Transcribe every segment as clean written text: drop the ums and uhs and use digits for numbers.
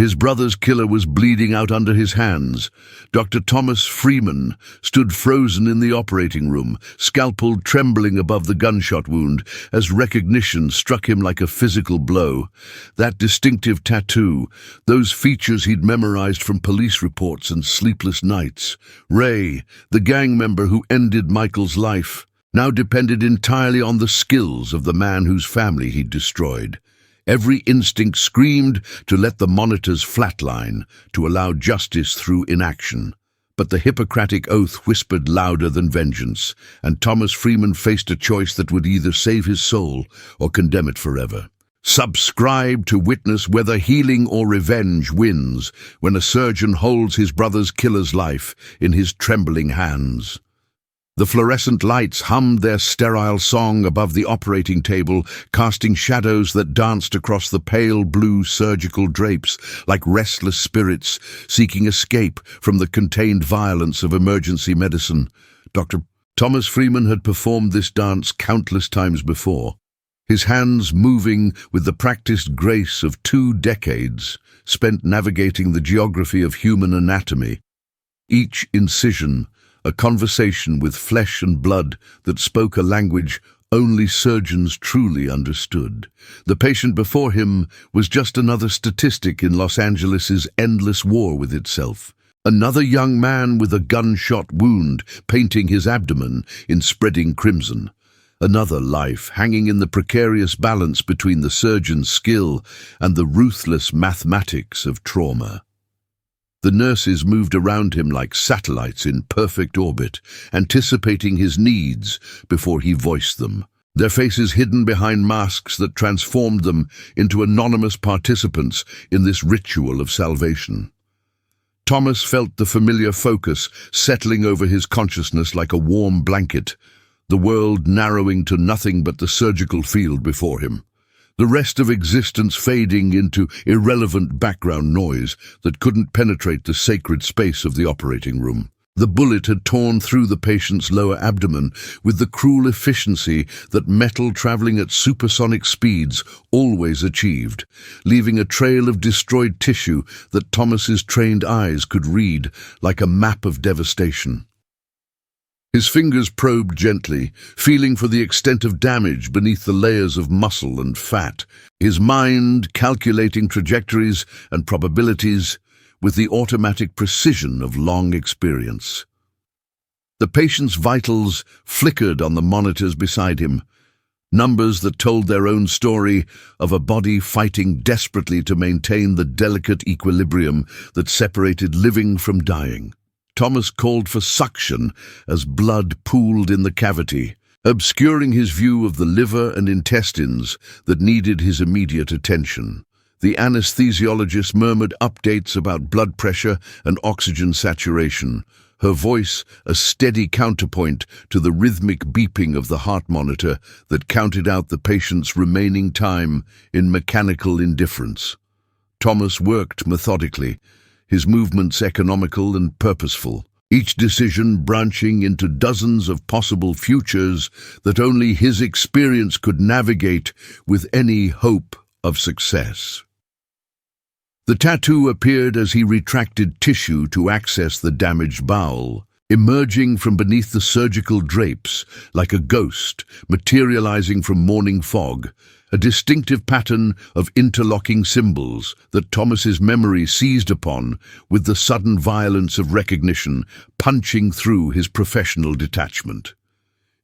His brother's killer was bleeding out under his hands. Dr. Thomas Freeman stood frozen in the operating room, scalpel trembling above the gunshot wound, as recognition struck him like a physical blow. That distinctive tattoo, those features he'd memorized from police reports and sleepless nights. Ray, the gang member who ended Michael's life, now depended entirely on the skills of the man whose family he'd destroyed. Every instinct screamed to let the monitors flatline, to allow justice through inaction. But the Hippocratic oath whispered louder than vengeance, and Thomas Freeman faced a choice that would either save his soul or condemn it forever. Subscribe to witness whether healing or revenge wins when a surgeon holds his brother's killer's life in his trembling hands. The fluorescent lights hummed their sterile song above the operating table, casting shadows that danced across the pale blue surgical drapes like restless spirits seeking escape from the contained violence of emergency medicine. Dr. Thomas Freeman had performed this dance countless times before, his hands moving with the practiced grace of 2 decades spent navigating the geography of human anatomy. Each incision a conversation with flesh and blood that spoke a language only surgeons truly understood. The patient before him was just another statistic in Los Angeles's endless war with itself. Another young man with a gunshot wound painting his abdomen in spreading crimson. Another life hanging in the precarious balance between the surgeon's skill and the ruthless mathematics of trauma. The nurses moved around him like satellites in perfect orbit, anticipating his needs before he voiced them, their faces hidden behind masks that transformed them into anonymous participants in this ritual of salvation. Thomas felt the familiar focus settling over his consciousness like a warm blanket, the world narrowing to nothing but the surgical field before him. The rest of existence fading into irrelevant background noise that couldn't penetrate the sacred space of the operating room. The bullet had torn through the patient's lower abdomen with the cruel efficiency that metal traveling at supersonic speeds always achieved, leaving a trail of destroyed tissue that Thomas's trained eyes could read like a map of devastation. His fingers probed gently, feeling for the extent of damage beneath the layers of muscle and fat, his mind calculating trajectories and probabilities with the automatic precision of long experience. The patient's vitals flickered on the monitors beside him, numbers that told their own story of a body fighting desperately to maintain the delicate equilibrium that separated living from dying. Thomas called for suction as blood pooled in the cavity, obscuring his view of the liver and intestines that needed his immediate attention. The anesthesiologist murmured updates about blood pressure and oxygen saturation, her voice a steady counterpoint to the rhythmic beeping of the heart monitor that counted out the patient's remaining time in mechanical indifference. Thomas worked methodically, his movements economical and purposeful, each decision branching into dozens of possible futures that only his experience could navigate with any hope of success. The tattoo appeared as he retracted tissue to access the damaged bowel, emerging from beneath the surgical drapes like a ghost materializing from morning fog, a distinctive pattern of interlocking symbols that Thomas's memory seized upon with the sudden violence of recognition punching through his professional detachment.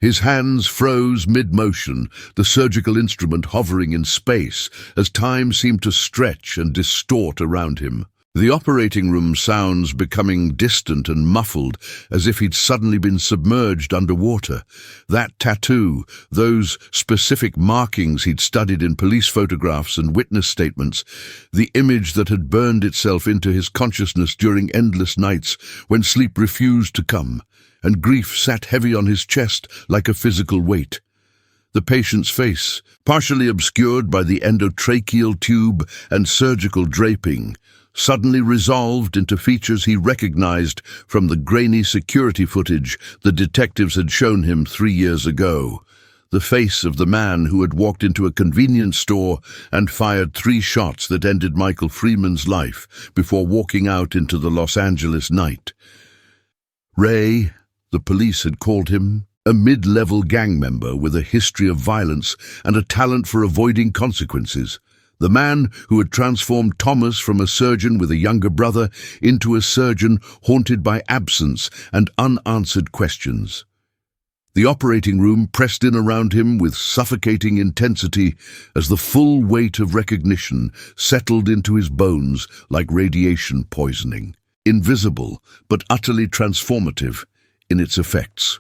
His hands froze mid-motion, the surgical instrument hovering in space as time seemed to stretch and distort around him. The operating room sounds becoming distant and muffled, as if he'd suddenly been submerged underwater. That tattoo, those specific markings he'd studied in police photographs and witness statements, the image that had burned itself into his consciousness during endless nights when sleep refused to come, and grief sat heavy on his chest like a physical weight. The patient's face, partially obscured by the endotracheal tube and surgical draping, suddenly resolved into features he recognized from the grainy security footage the detectives had shown him 3 years ago. the face of the man who had walked into a convenience store and fired 3 shots that ended Michael Freeman's life before walking out into the Los Angeles night. Ray, the police had called him, a mid-level gang member with a history of violence and a talent for avoiding consequences. The man who had transformed Thomas from a surgeon with a younger brother into a surgeon haunted by absence and unanswered questions. The operating room pressed in around him with suffocating intensity as the full weight of recognition settled into his bones like radiation poisoning, invisible but utterly transformative in its effects.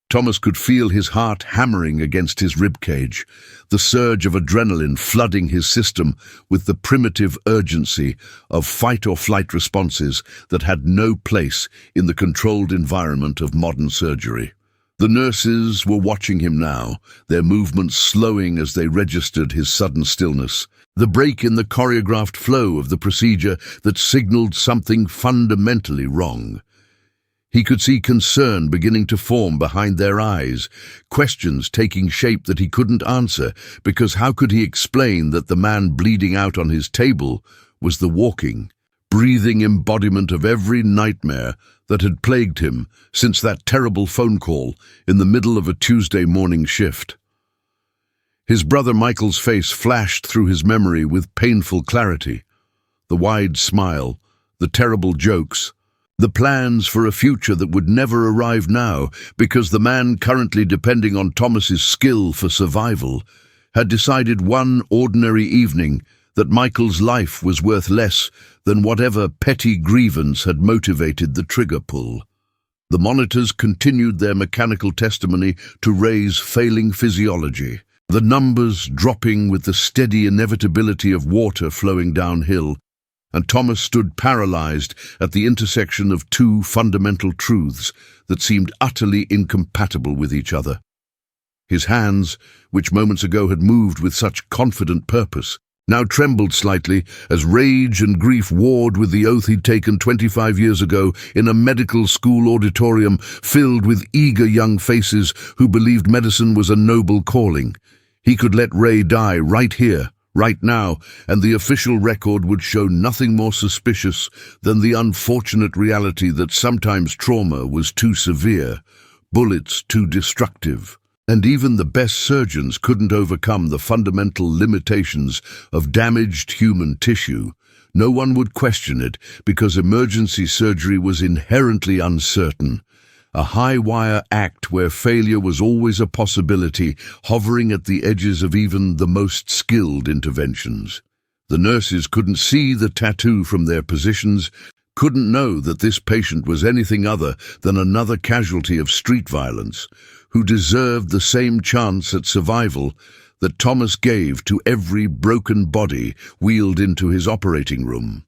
Thomas could feel his heart hammering against his ribcage, the surge of adrenaline flooding his system with the primitive urgency of fight-or-flight responses that had no place in the controlled environment of modern surgery. The nurses were watching him now, their movements slowing as they registered his sudden stillness, the break in the choreographed flow of the procedure that signaled something fundamentally wrong. He could see concern beginning to form behind their eyes, questions taking shape that he couldn't answer, because how could he explain that the man bleeding out on his table was the walking, breathing embodiment of every nightmare that had plagued him since that terrible phone call in the middle of a Tuesday morning shift. His brother Michael's face flashed through his memory with painful clarity. The wide smile, the terrible jokes, the plans for a future that would never arrive now because the man currently depending on Thomas's skill for survival had decided one ordinary evening that Michael's life was worth less than whatever petty grievance had motivated the trigger pull. The monitors continued their mechanical testimony to Ray's failing physiology, the numbers dropping with the steady inevitability of water flowing downhill, and Thomas stood paralyzed at the intersection of 2 fundamental truths that seemed utterly incompatible with each other. His hands, which moments ago had moved with such confident purpose, now trembled slightly as rage and grief warred with the oath he'd taken 25 years ago in a medical school auditorium filled with eager young faces who believed medicine was a noble calling. He could let Ray die right here, right now, and the official record would show nothing more suspicious than the unfortunate reality that sometimes trauma was too severe, bullets too destructive, and even the best surgeons couldn't overcome the fundamental limitations of damaged human tissue. No one would question it because emergency surgery was inherently uncertain, a high-wire act where failure was always a possibility, hovering at the edges of even the most skilled interventions. The nurses couldn't see the tattoo from their positions, couldn't know that this patient was anything other than another casualty of street violence, who deserved the same chance at survival that Thomas gave to every broken body wheeled into his operating room.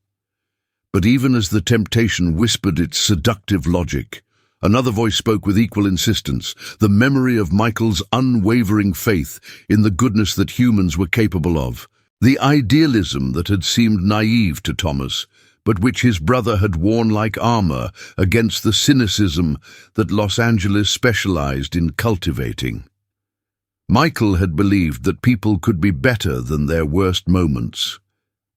But even as the temptation whispered its seductive logic, another voice spoke with equal insistence, the memory of Michael's unwavering faith in the goodness that humans were capable of, the idealism that had seemed naive to Thomas, but which his brother had worn like armor against the cynicism that Los Angeles specialized in cultivating. Michael had believed that people could be better than their worst moments,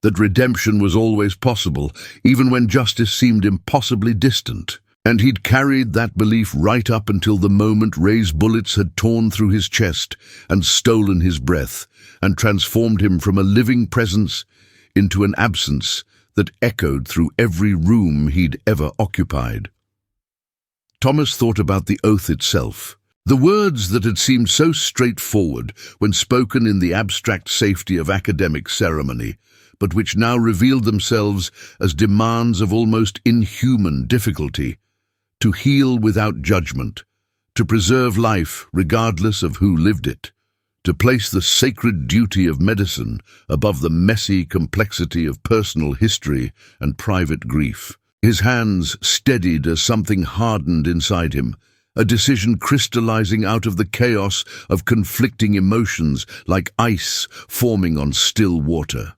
that redemption was always possible, even when justice seemed impossibly distant, and he'd carried that belief right up until the moment Ray's bullets had torn through his chest and stolen his breath, and transformed him from a living presence into an absence that echoed through every room he'd ever occupied. Thomas thought about the oath itself, the words that had seemed so straightforward when spoken in the abstract safety of academic ceremony, but which now revealed themselves as demands of almost inhuman difficulty: to heal without judgment, to preserve life regardless of who lived it, to place the sacred duty of medicine above the messy complexity of personal history and private grief. His hands steadied as something hardened inside him, a decision crystallizing out of the chaos of conflicting emotions like ice forming on still water.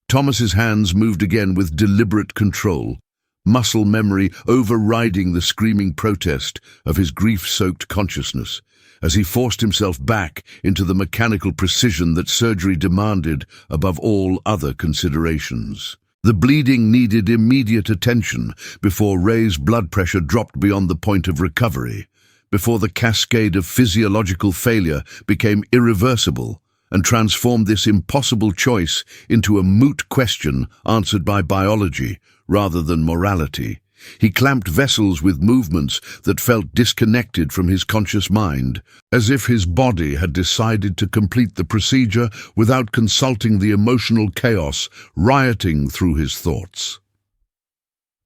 Thomas's hands moved again with deliberate control, muscle memory overriding the screaming protest of his grief-soaked consciousness, as he forced himself back into the mechanical precision that surgery demanded above all other considerations. The bleeding needed immediate attention before Ray's blood pressure dropped beyond the point of recovery, before the cascade of physiological failure became irreversible and transformed this impossible choice into a moot question answered by biology rather than morality. He clamped vessels with movements that felt disconnected from his conscious mind, as if his body had decided to complete the procedure without consulting the emotional chaos rioting through his thoughts.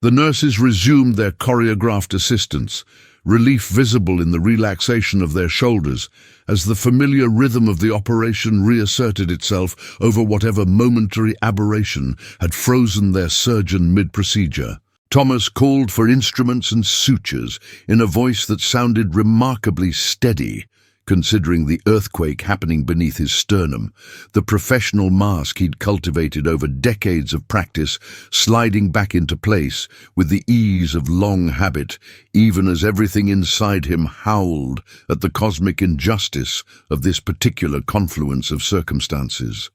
The nurses resumed their choreographed assistance, relief visible in the relaxation of their shoulders as the familiar rhythm of the operation reasserted itself over whatever momentary aberration had frozen their surgeon mid-procedure. Thomas called for instruments and sutures in a voice that sounded remarkably steady, considering the earthquake happening beneath his sternum, the professional mask he'd cultivated over decades of practice sliding back into place with the ease of long habit, even as everything inside him howled at the cosmic injustice of this particular confluence of circumstances.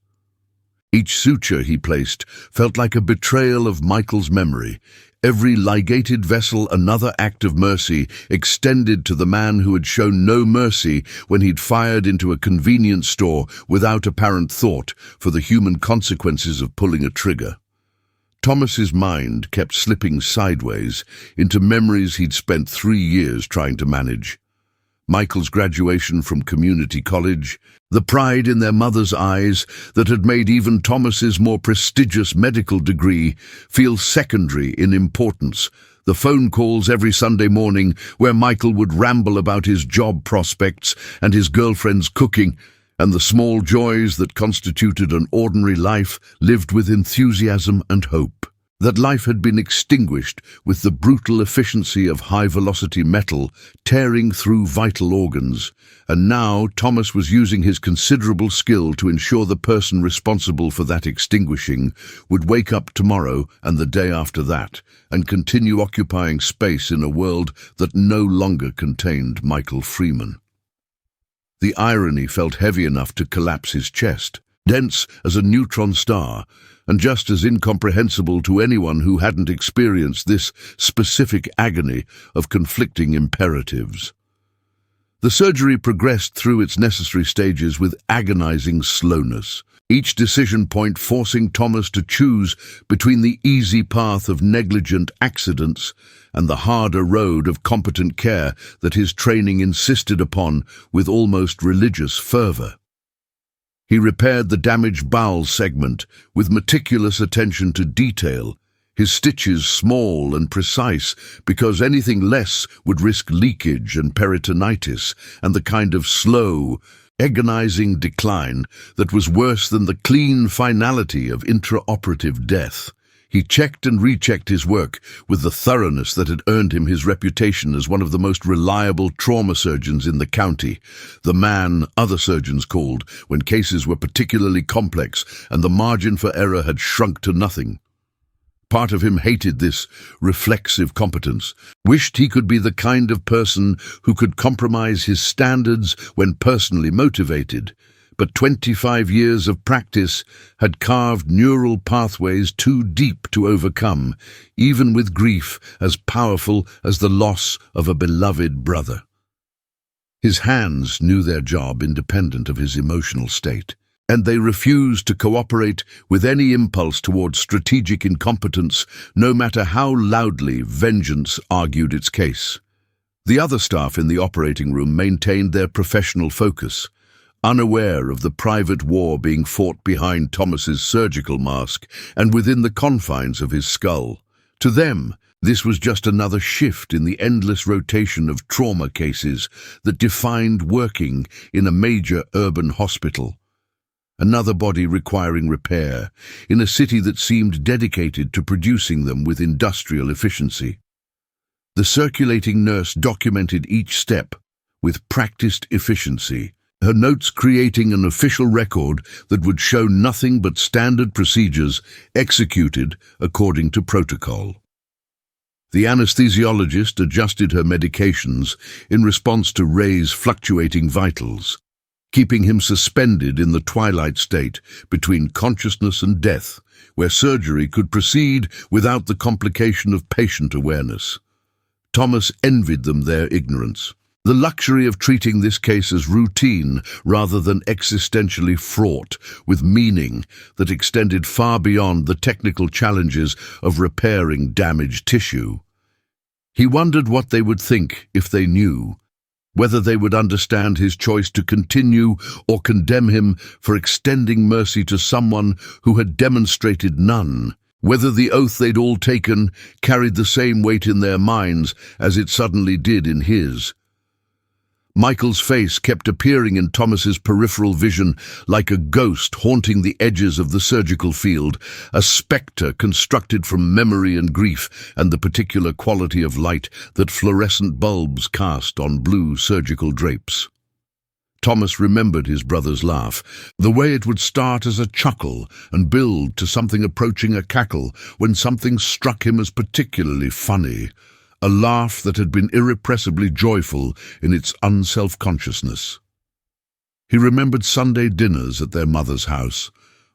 Each suture he placed felt like a betrayal of Michael's memory, every ligated vessel another act of mercy extended to the man who had shown no mercy when he'd fired into a convenience store without apparent thought for the human consequences of pulling a trigger. Thomas's mind kept slipping sideways into memories he'd spent 3 years trying to manage. Michael's graduation from community college, the pride in their mother's eyes that had made even Thomas's more prestigious medical degree feel secondary in importance, the phone calls every Sunday morning where Michael would ramble about his job prospects and his girlfriend's cooking, and the small joys that constituted an ordinary life lived with enthusiasm and hope. That life had been extinguished with the brutal efficiency of high-velocity metal tearing through vital organs, and now Thomas was using his considerable skill to ensure the person responsible for that extinguishing would wake up tomorrow and the day after that, and continue occupying space in a world that no longer contained Michael Freeman. The irony felt heavy enough to collapse his chest, dense as a neutron star, and just as incomprehensible to anyone who hadn't experienced this specific agony of conflicting imperatives. The surgery progressed through its necessary stages with agonizing slowness, each decision point forcing Thomas to choose between the easy path of negligent accidents and the harder road of competent care that his training insisted upon with almost religious fervor. He repaired the damaged bowel segment with meticulous attention to detail, his stitches small and precise because anything less would risk leakage and peritonitis and the kind of slow, agonizing decline that was worse than the clean finality of intraoperative death. He checked and rechecked his work with the thoroughness that had earned him his reputation as one of the most reliable trauma surgeons in the county, the man other surgeons called when cases were particularly complex and the margin for error had shrunk to nothing. Part of him hated this reflexive competence, wished he could be the kind of person who could compromise his standards when personally motivated, but 25 years of practice had carved neural pathways too deep to overcome, even with grief as powerful as the loss of a beloved brother. His hands knew their job independent of his emotional state, and they refused to cooperate with any impulse towards strategic incompetence, no matter how loudly vengeance argued its case. The other staff in the operating room maintained their professional focus, unaware of the private war being fought behind Thomas's surgical mask and within the confines of his skull. To them, this was just another shift in the endless rotation of trauma cases that defined working in a major urban hospital. Another body requiring repair in a city that seemed dedicated to producing them with industrial efficiency. The circulating nurse documented each step with practiced efficiency, her notes creating an official record that would show nothing but standard procedures executed according to protocol. The anesthesiologist adjusted her medications in response to Ray's fluctuating vitals, keeping him suspended in the twilight state between consciousness and death, where surgery could proceed without the complication of patient awareness. Thomas envied them their ignorance. The luxury of treating this case as routine rather than existentially fraught with meaning that extended far beyond the technical challenges of repairing damaged tissue. He wondered what they would think if they knew, whether they would understand his choice to continue or condemn him for extending mercy to someone who had demonstrated none, whether the oath they'd all taken carried the same weight in their minds as it suddenly did in his. Michael's face kept appearing in Thomas's peripheral vision like a ghost haunting the edges of the surgical field, a spectre constructed from memory and grief and the particular quality of light that fluorescent bulbs cast on blue surgical drapes. Thomas remembered his brother's laugh, the way it would start as a chuckle and build to something approaching a cackle when something struck him as particularly funny. A laugh that had been irrepressibly joyful in its unself-consciousness. He remembered Sunday dinners at their mother's house,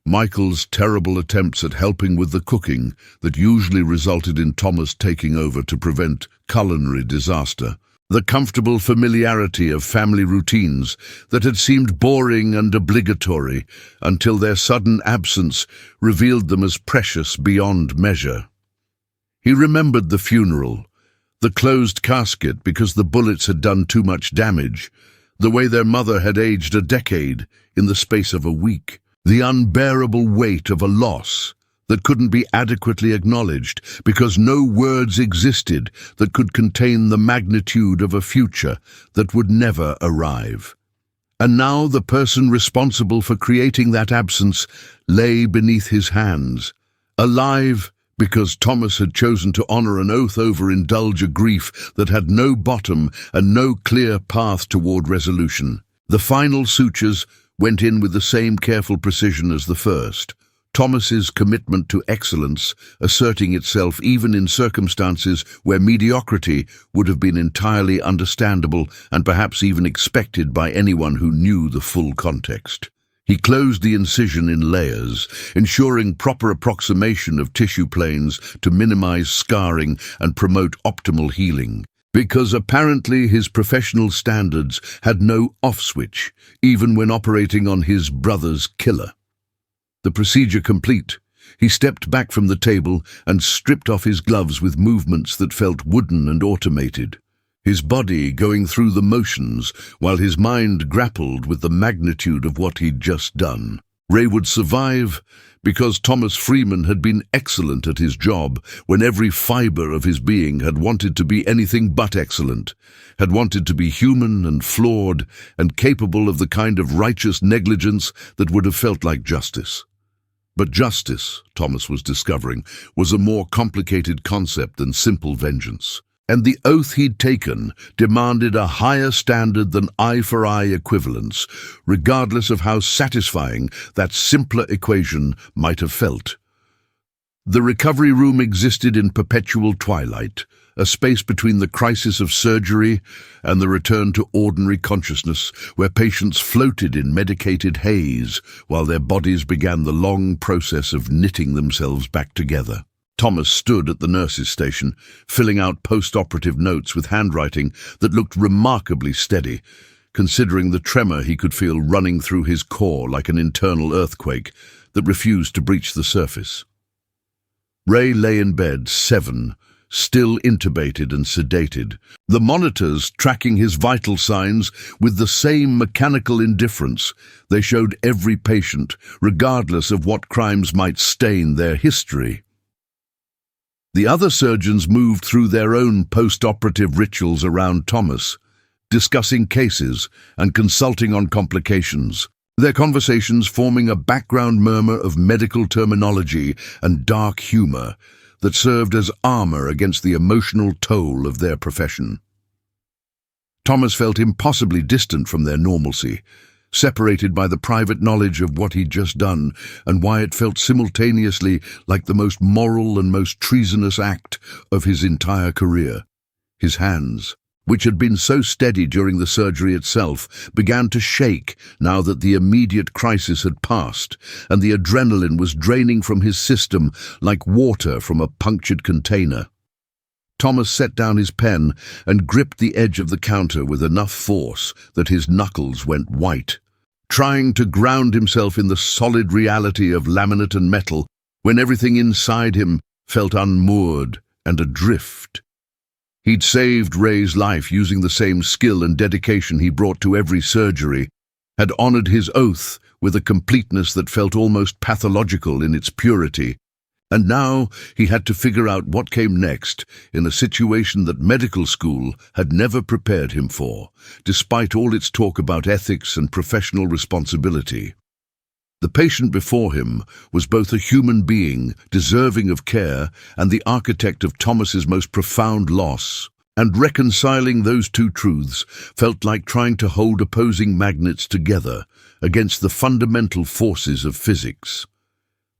Michael's terrible attempts at helping with the cooking that usually resulted in Thomas taking over to prevent culinary disaster, the comfortable familiarity of family routines that had seemed boring and obligatory until their sudden absence revealed them as precious beyond measure. He remembered the funeral, the closed casket because the bullets had done too much damage, the way their mother had aged a decade in the space of a week, the unbearable weight of a loss that couldn't be adequately acknowledged because no words existed that could contain the magnitude of a future that would never arrive. And now the person responsible for creating that absence lay beneath his hands, alive because Thomas had chosen to honor an oath over indulge a grief that had no bottom and no clear path toward resolution. The final sutures went in with the same careful precision as the first, Thomas's commitment to excellence asserting itself even in circumstances where mediocrity would have been entirely understandable and perhaps even expected by anyone who knew the full context. He closed the incision in layers, ensuring proper approximation of tissue planes to minimize scarring and promote optimal healing, because apparently his professional standards had no off switch, even when operating on his brother's killer. The procedure complete, he stepped back from the table and stripped off his gloves with movements that felt wooden and automated, his body going through the motions while his mind grappled with the magnitude of what he'd just done. Ray would survive because Thomas Freeman had been excellent at his job when every fiber of his being had wanted to be anything but excellent, had wanted to be human and flawed and capable of the kind of righteous negligence that would have felt like justice. But justice, Thomas was discovering, was a more complicated concept than simple vengeance. And the oath he'd taken demanded a higher standard than eye-for-eye equivalence, regardless of how satisfying that simpler equation might have felt. The recovery room existed in perpetual twilight, a space between the crisis of surgery and the return to ordinary consciousness, where patients floated in medicated haze while their bodies began the long process of knitting themselves back together. Thomas stood at the nurse's station, filling out post-operative notes with handwriting that looked remarkably steady, considering the tremor he could feel running through his core like an internal earthquake that refused to breach the surface. Ray lay in bed, 7, still intubated and sedated, the monitors tracking his vital signs with the same mechanical indifference they showed every patient, regardless of what crimes might stain their history. The other surgeons moved through their own post-operative rituals around Thomas, discussing cases and consulting on complications, their conversations forming a background murmur of medical terminology and dark humor that served as armor against the emotional toll of their profession. Thomas felt impossibly distant from their normalcy, separated by the private knowledge of what he'd just done, and why it felt simultaneously like the most moral and most treasonous act of his entire career. His hands, which had been so steady during the surgery itself, began to shake now that the immediate crisis had passed, and the adrenaline was draining from his system like water from a punctured container. Thomas set down his pen and gripped the edge of the counter with enough force that his knuckles went white, trying to ground himself in the solid reality of laminate and metal when everything inside him felt unmoored and adrift. He'd saved Ray's life using the same skill and dedication he brought to every surgery, had honored his oath with a completeness that felt almost pathological in its purity, and now he had to figure out what came next in a situation that medical school had never prepared him for, despite all its talk about ethics and professional responsibility. The patient before him was both a human being deserving of care and the architect of Thomas's most profound loss, and reconciling those two truths felt like trying to hold opposing magnets together against the fundamental forces of physics.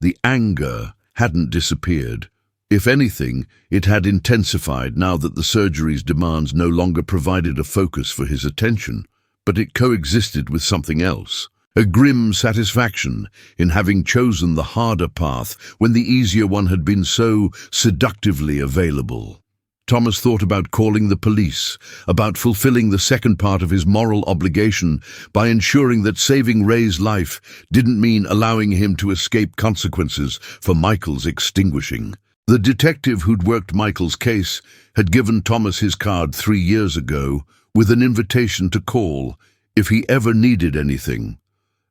The anger hadn't disappeared. If anything, it had intensified now that the surgery's demands no longer provided a focus for his attention, but it coexisted with something else. A grim satisfaction in having chosen the harder path when the easier one had been so seductively available. Thomas thought about calling the police, about fulfilling the second part of his moral obligation by ensuring that saving Ray's life didn't mean allowing him to escape consequences for Michael's extinguishing. The detective who'd worked Michael's case had given Thomas his card 3 years ago with an invitation to call if he ever needed anything.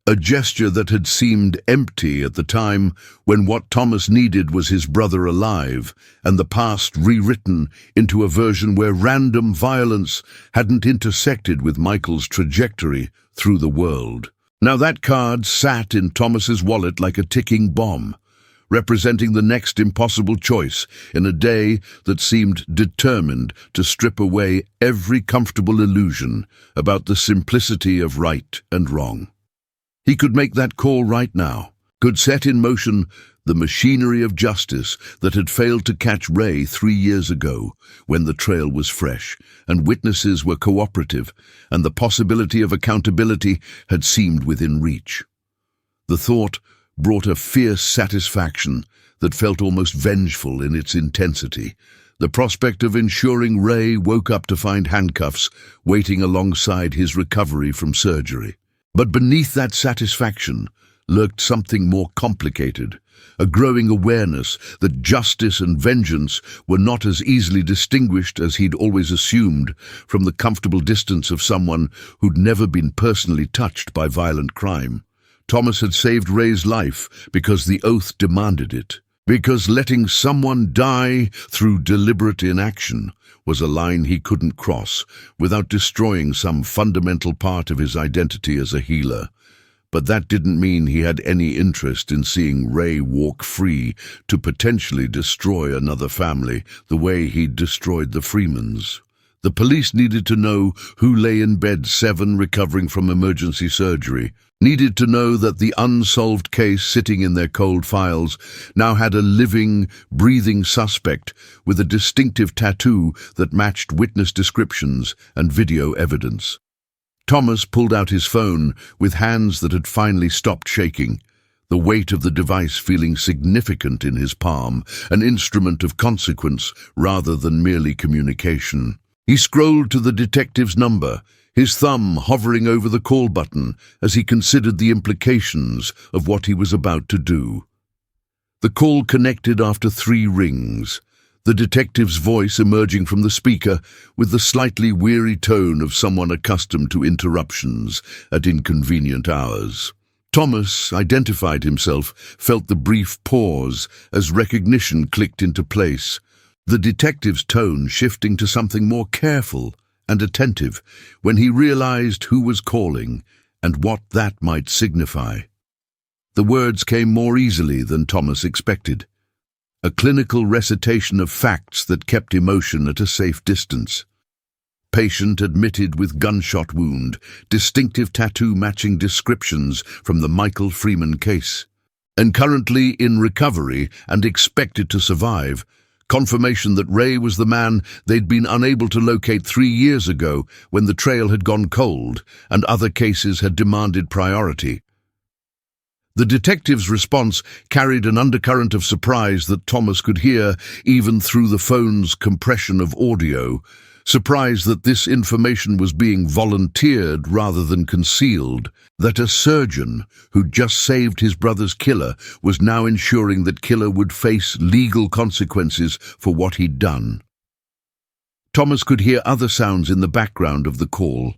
A gesture that had seemed empty at the time when what Thomas needed was his brother alive and the past rewritten into a version where random violence hadn't intersected with Michael's trajectory through the world. Now that card sat in Thomas's wallet like a ticking bomb, representing the next impossible choice in a day that seemed determined to strip away every comfortable illusion about the simplicity of right and wrong. He could make that call right now, could set in motion the machinery of justice that had failed to catch Ray 3 years ago when the trail was fresh and witnesses were cooperative and the possibility of accountability had seemed within reach. The thought brought a fierce satisfaction that felt almost vengeful in its intensity, the prospect of ensuring Ray woke up to find handcuffs waiting alongside his recovery from surgery. But beneath that satisfaction lurked something more complicated, a growing awareness that justice and vengeance were not as easily distinguished as he'd always assumed from the comfortable distance of someone who'd never been personally touched by violent crime. Thomas had saved Ray's life because the oath demanded it, because letting someone die through deliberate inaction was a line he couldn't cross without destroying some fundamental part of his identity as a healer. But that didn't mean he had any interest in seeing Ray walk free to potentially destroy another family the way he'd destroyed the Freemans. The police needed to know who lay in bed 7 recovering from emergency surgery, needed to know that the unsolved case sitting in their cold files now had a living, breathing suspect with a distinctive tattoo that matched witness descriptions and video evidence. Thomas pulled out his phone with hands that had finally stopped shaking, the weight of the device feeling significant in his palm, an instrument of consequence rather than merely communication. He scrolled to the detective's number, his thumb hovering over the call button as he considered the implications of what he was about to do. The call connected after 3 rings, the detective's voice emerging from the speaker with the slightly weary tone of someone accustomed to interruptions at inconvenient hours. Thomas identified himself, felt the brief pause as recognition clicked into place, the detective's tone shifting to something more careful and attentive when he realized who was calling and what that might signify. The words came more easily than Thomas expected, a clinical recitation of facts that kept emotion at a safe distance. patient admitted with gunshot wound, distinctive tattoo matching descriptions from the Michael Freeman case. And currently in recovery and expected to survive, confirmation that Ray was the man they'd been unable to locate 3 years ago when the trail had gone cold and other cases had demanded priority. The detective's response carried an undercurrent of surprise that Thomas could hear even through the phone's compression of audio, surprise that this information was being volunteered rather than concealed, that a surgeon who'd just saved his brother's killer was now ensuring that killer would face legal consequences for what he'd done. Thomas could hear other sounds in the background of the call,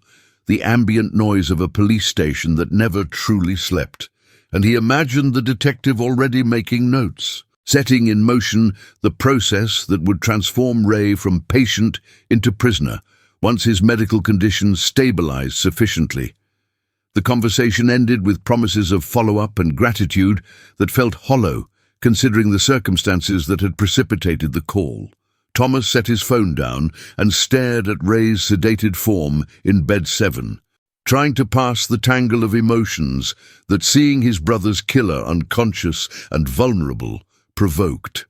the ambient noise of a police station that never truly slept, and he imagined the detective already making notes, setting in motion the process that would transform Ray from patient into prisoner once his medical condition stabilized sufficiently. The conversation ended with promises of follow-up and gratitude that felt hollow, considering the circumstances that had precipitated the call. Thomas set his phone down and stared at Ray's sedated form in bed 7, trying to pass the tangle of emotions that seeing his brother's killer unconscious and vulnerable provoked.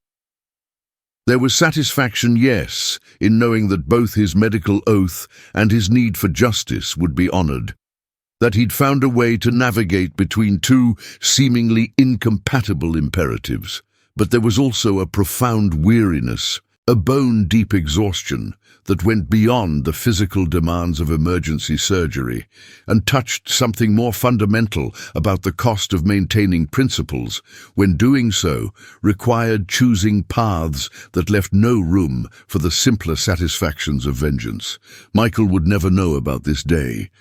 There was satisfaction, yes, in knowing that both his medical oath and his need for justice would be honored, that he'd found a way to navigate between two seemingly incompatible imperatives. But there was also a profound weariness, a bone-deep exhaustion that went beyond the physical demands of emergency surgery and touched something more fundamental about the cost of maintaining principles, when doing so required choosing paths that left no room for the simpler satisfactions of vengeance. Michael would never know about this day,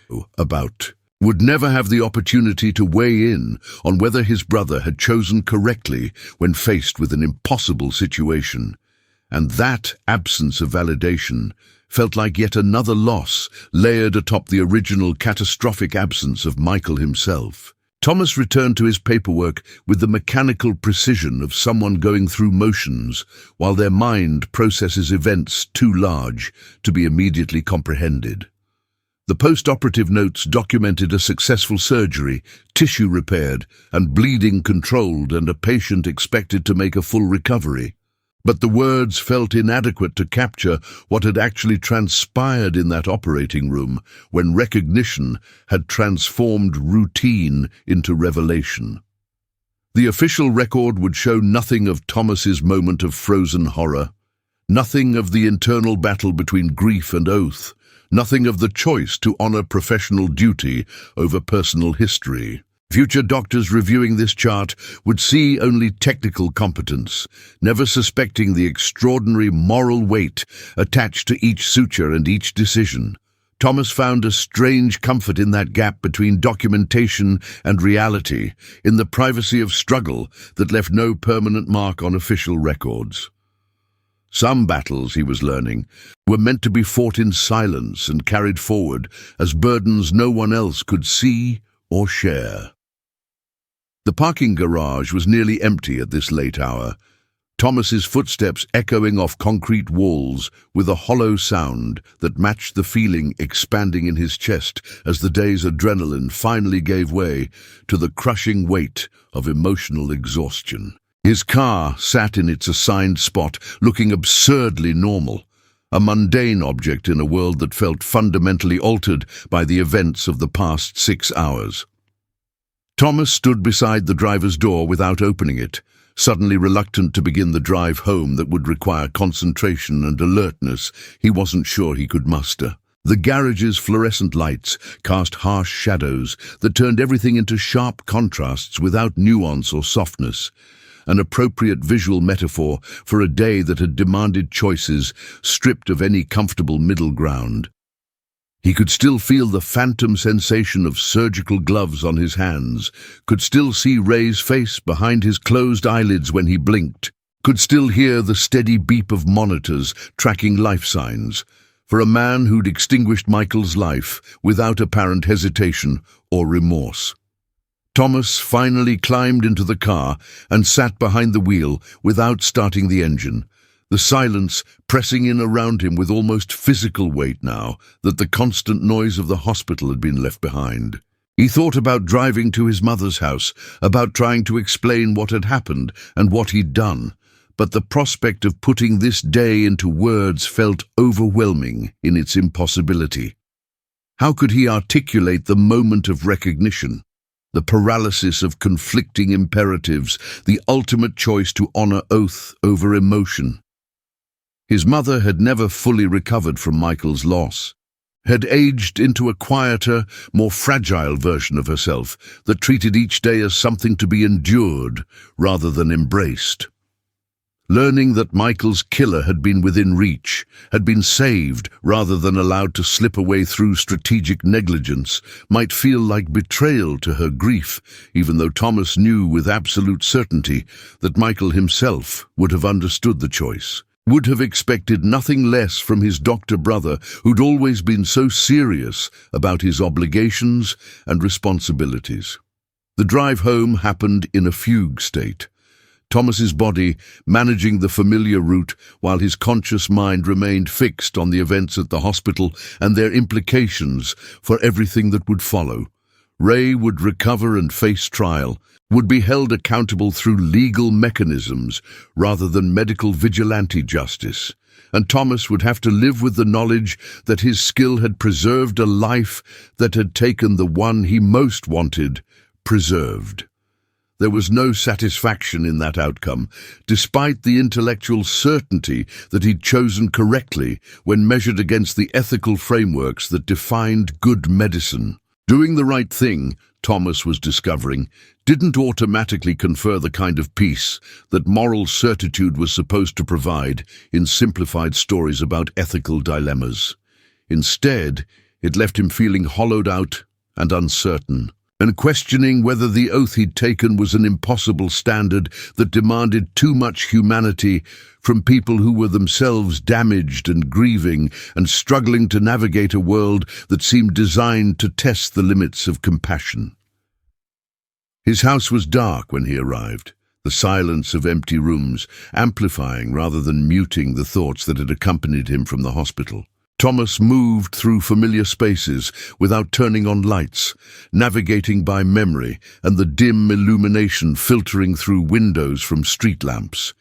would never have the opportunity to weigh in on whether his brother had chosen correctly when faced with an impossible situation. And that absence of validation felt like yet another loss layered atop the original catastrophic absence of Michael himself. Thomas returned to his paperwork with the mechanical precision of someone going through motions while their mind processes events too large to be immediately comprehended. The post-operative notes documented a successful surgery, tissue repaired, and bleeding controlled, and a patient expected to make a full recovery. But the words felt inadequate to capture what had actually transpired in that operating room when recognition had transformed routine into revelation. The official record would show nothing of Thomas's moment of frozen horror, nothing of the internal battle between grief and oath, nothing of the choice to honor professional duty over personal history. Future doctors reviewing this chart would see only technical competence, never suspecting the extraordinary moral weight attached to each suture and each decision. Thomas found a strange comfort in that gap between documentation and reality, in the privacy of struggle that left no permanent mark on official records. Some battles, he was learning, were meant to be fought in silence and carried forward as burdens no one else could see or share. The parking garage was nearly empty at this late hour, Thomas's footsteps echoing off concrete walls with a hollow sound that matched the feeling expanding in his chest as the day's adrenaline finally gave way to the crushing weight of emotional exhaustion. His car sat in its assigned spot, looking absurdly normal, a mundane object in a world that felt fundamentally altered by the events of the past 6 hours. Thomas stood beside the driver's door without opening it, suddenly reluctant to begin the drive home that would require concentration and alertness he wasn't sure he could muster. The garage's fluorescent lights cast harsh shadows that turned everything into sharp contrasts without nuance or softness, an appropriate visual metaphor for a day that had demanded choices stripped of any comfortable middle ground. He could still feel the phantom sensation of surgical gloves on his hands, could still see Ray's face behind his closed eyelids when he blinked, could still hear the steady beep of monitors tracking life signs, for a man who'd extinguished Michael's life without apparent hesitation or remorse. Thomas finally climbed into the car and sat behind the wheel without starting the engine, the silence pressing in around him with almost physical weight now that the constant noise of the hospital had been left behind. He thought about driving to his mother's house, about trying to explain what had happened and what he'd done, but the prospect of putting this day into words felt overwhelming in its impossibility. How could he articulate the moment of recognition, the paralysis of conflicting imperatives, the ultimate choice to honor oath over emotion? His mother had never fully recovered from Michael's loss, had aged into a quieter, more fragile version of herself that treated each day as something to be endured rather than embraced. Learning that Michael's killer had been within reach, had been saved rather than allowed to slip away through strategic negligence, might feel like betrayal to her grief, even though Thomas knew with absolute certainty that Michael himself would have understood the choice, would have expected nothing less from his doctor brother who'd always been so serious about his obligations and responsibilities. The drive home happened in a fugue state, Thomas's body managing the familiar route while his conscious mind remained fixed on the events at the hospital and their implications for everything that would follow. Ray would recover and face trial, would be held accountable through legal mechanisms rather than medical vigilante justice, and Thomas would have to live with the knowledge that his skill had preserved a life that had taken the one he most wanted preserved. There was no satisfaction in that outcome, despite the intellectual certainty that he'd chosen correctly when measured against the ethical frameworks that defined good medicine. Doing the right thing, Thomas was discovering, didn't automatically confer the kind of peace that moral certitude was supposed to provide in simplified stories about ethical dilemmas. Instead, it left him feeling hollowed out and uncertain, and questioning whether the oath he'd taken was an impossible standard that demanded too much humanity from people who were themselves damaged and grieving and struggling to navigate a world that seemed designed to test the limits of compassion. His house was dark when he arrived, the silence of empty rooms amplifying rather than muting the thoughts that had accompanied him from the hospital. Thomas moved through familiar spaces without turning on lights, navigating by memory and the dim illumination filtering through windows from street lamps.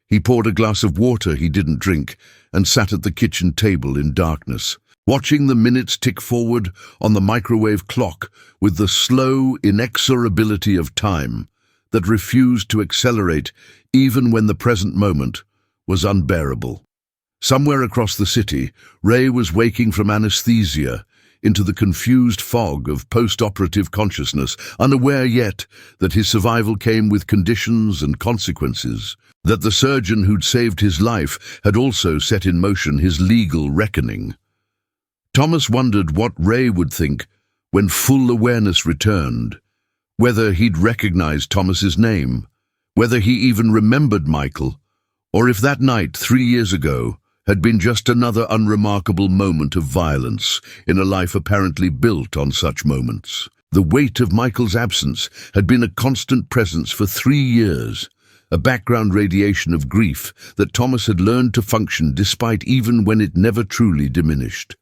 He poured a glass of water he didn't drink and sat at the kitchen table in darkness, watching the minutes tick forward on the microwave clock with the slow inexorability of time that refused to accelerate even when the present moment was unbearable. Somewhere across the city, Ray was waking from anesthesia into the confused fog of post-operative consciousness, unaware yet that his survival came with conditions and consequences, that the surgeon who'd saved his life had also set in motion his legal reckoning. Thomas wondered what Ray would think when full awareness returned, whether he'd recognize Thomas's name, whether he even remembered Michael, or if that night 3 years ago had been just another unremarkable moment of violence in a life apparently built on such moments. The weight of Michael's absence had been a constant presence for 3 years, a background radiation of grief that Thomas had learned to function despite even when it never truly diminished.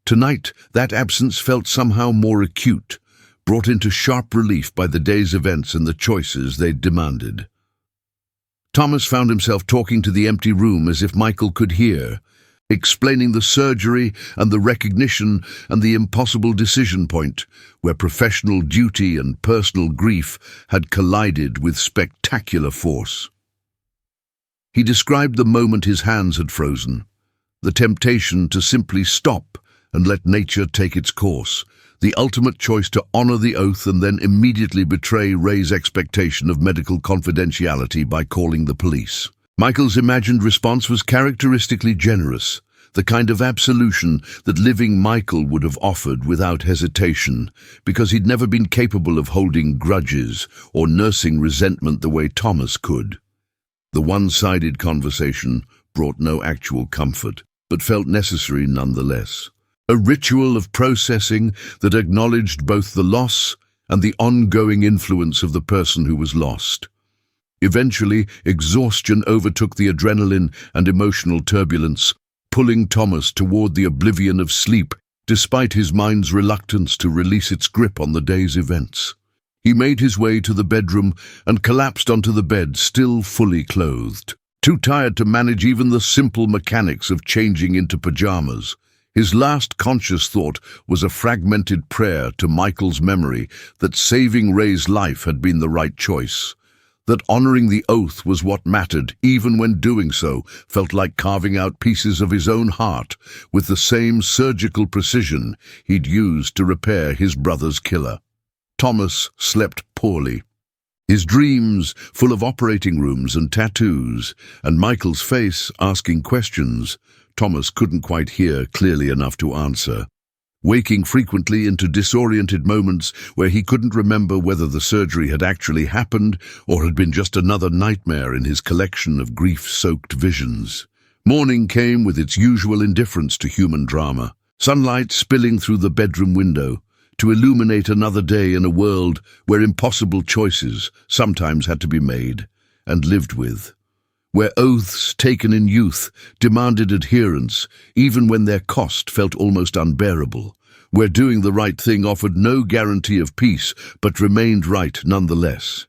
Tonight, that absence felt somehow more acute, brought into sharp relief by the day's events and the choices they'd demanded. Thomas found himself talking to the empty room as if Michael could hear, explaining the surgery and the recognition and the impossible decision point where professional duty and personal grief had collided with spectacular force. He described the moment his hands had frozen, the temptation to simply stop and let nature take its course, the ultimate choice to honor the oath and then immediately betray Ray's expectation of medical confidentiality by calling the police. Michael's imagined response was characteristically generous, the kind of absolution that living Michael would have offered without hesitation, because he'd never been capable of holding grudges or nursing resentment the way Thomas could. The one-sided conversation brought no actual comfort, but felt necessary nonetheless. A ritual of processing that acknowledged both the loss and the ongoing influence of the person who was lost. Eventually, exhaustion overtook the adrenaline and emotional turbulence, pulling Thomas toward the oblivion of sleep, despite his mind's reluctance to release its grip on the day's events. He made his way to the bedroom and collapsed onto the bed, still fully clothed. Too tired to manage even the simple mechanics of changing into pajamas, his last conscious thought was a fragmented prayer to Michael's memory that saving Ray's life had been the right choice, that honoring the oath was what mattered, even when doing so felt like carving out pieces of his own heart with the same surgical precision he'd used to repair his brother's killer. Thomas slept poorly. His dreams full of operating rooms and tattoos, and Michael's face asking questions Thomas couldn't quite hear clearly enough to answer, waking frequently into disoriented moments where he couldn't remember whether the surgery had actually happened or had been just another nightmare in his collection of grief-soaked visions. Morning came with its usual indifference to human drama, sunlight spilling through the bedroom window to illuminate another day in a world where impossible choices sometimes had to be made and lived with, where oaths taken in youth demanded adherence even when their cost felt almost unbearable, where doing the right thing offered no guarantee of peace but remained right nonetheless.